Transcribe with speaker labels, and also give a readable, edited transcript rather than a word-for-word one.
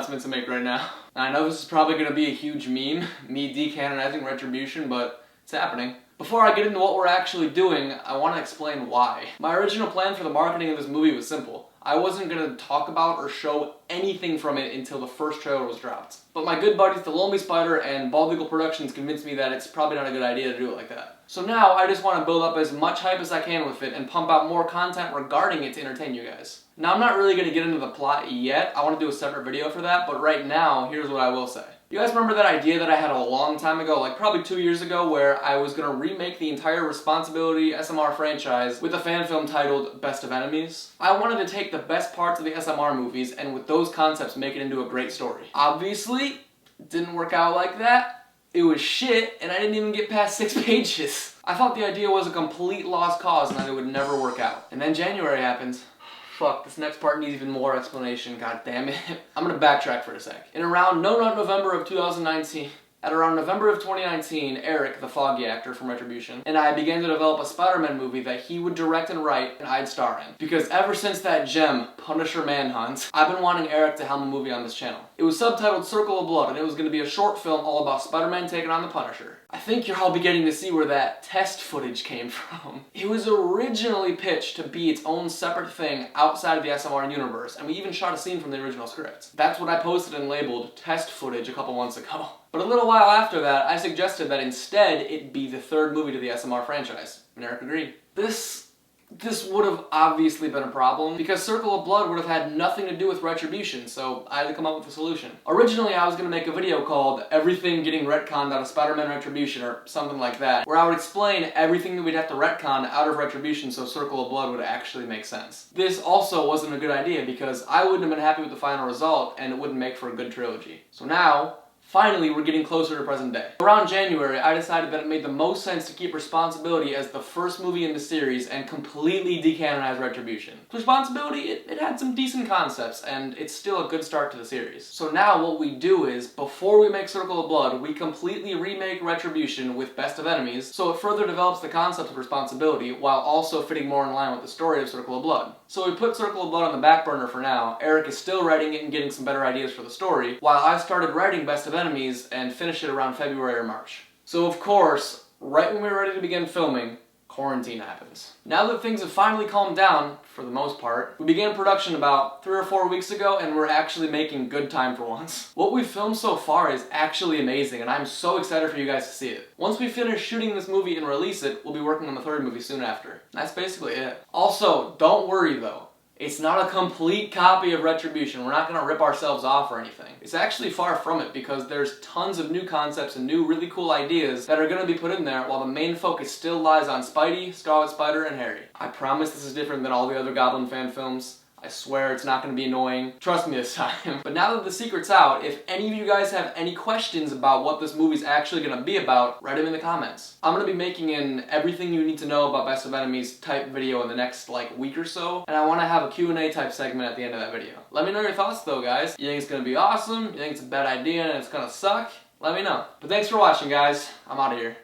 Speaker 1: announcement to make right now. I know this is probably going to be a huge meme, me decanonizing Retribution, but it's happening. Before I get into what we're actually doing, I want to explain why. My original plan for the marketing of this movie was simple. I wasn't going to talk about or show anything from it until the first trailer was dropped. But my good buddies The Lonely Spider and Bald Eagle Productions convinced me that it's probably not a good idea to do it like that. So now I just want to build up as much hype as I can with it and pump out more content regarding it to entertain you guys. Now I'm not really going to get into the plot yet, I want to do a separate video for that, but right now, here's what I will say. You guys remember that idea that I had a long time ago, like probably 2 years ago, where I was going to remake the entire Responsibility SMR franchise with a fan film titled Best of Enemies? I wanted to take the best parts of the SMR movies and with those concepts make it into a great story. Obviously, it didn't work out like that. It was shit, and I didn't even get past 6 pages. I thought the idea was a complete lost cause and that it would never work out. And then January happened. Fuck, this next part needs even more explanation, god damn it. I'm gonna backtrack for a sec. Around November of 2019, at around November of 2019, Eric, the Foggy actor from Retribution, and I began to develop a Spider-Man movie that he would direct and write and I'd star in. Because ever since that gem, Punisher Manhunt, I've been wanting Eric to helm a movie on this channel. It was subtitled Circle of Blood, and it was going to be a short film all about Spider-Man taking on the Punisher. I think you're all beginning to see where that test footage came from. It was originally pitched to be its own separate thing outside of the SMR universe, and we even shot a scene from the original script. That's what I posted and labeled test footage a couple months ago. But a little while after that, I suggested that instead it be the third movie to the SMR franchise, and Eric agreed. This would have obviously been a problem, because Circle of Blood would have had nothing to do with Retribution, so I had to come up with a solution. Originally, I was going to make a video called Everything Getting Retconned Out of Spider-Man Retribution, or something like that, where I would explain everything that we'd have to retcon out of Retribution so Circle of Blood would actually make sense. This also wasn't a good idea, because I wouldn't have been happy with the final result, and it wouldn't make for a good trilogy. So now, finally, we're getting closer to present day. Around January, I decided that it made the most sense to keep Responsibility as the first movie in the series and completely decanonize Retribution. Responsibility, it had some decent concepts, and it's still a good start to the series. So now what we do is, before we make Circle of Blood, we completely remake Retribution with Best of Enemies, so it further develops the concept of Responsibility, while also fitting more in line with the story of Circle of Blood. So we put Circle of Blood on the back burner for now. Eric is still writing it and getting some better ideas for the story, while I started writing Best of Enemies and finished it around February or March. So of course, right when we were ready to begin filming, quarantine happens. Now that things have finally calmed down, for the most part, we began production about 3 or 4 weeks ago and we're actually making good time for once. What we've filmed so far is actually amazing and I'm so excited for you guys to see it. Once we finish shooting this movie and release it, we'll be working on the third movie soon after. That's basically it. Also, don't worry though. It's not a complete copy of Retribution. We're not going to rip ourselves off or anything. It's actually far from it because there's tons of new concepts and new really cool ideas that are going to be put in there while the main focus still lies on Spidey, Scarlet Spider, and Harry. I promise this is different than all the other Goblin fan films. I swear it's not going to be annoying. Trust me this time. But now that the secret's out, if any of you guys have any questions about what this movie's actually going to be about, write them in the comments. I'm going to be making an everything you need to know about Best of Enemies type video in the next week or so, and I want to have a Q&A type segment at the end of that video. Let me know your thoughts though, guys. You think it's going to be awesome? You think it's a bad idea and it's going to suck? Let me know. But thanks for watching, guys. I'm out of here.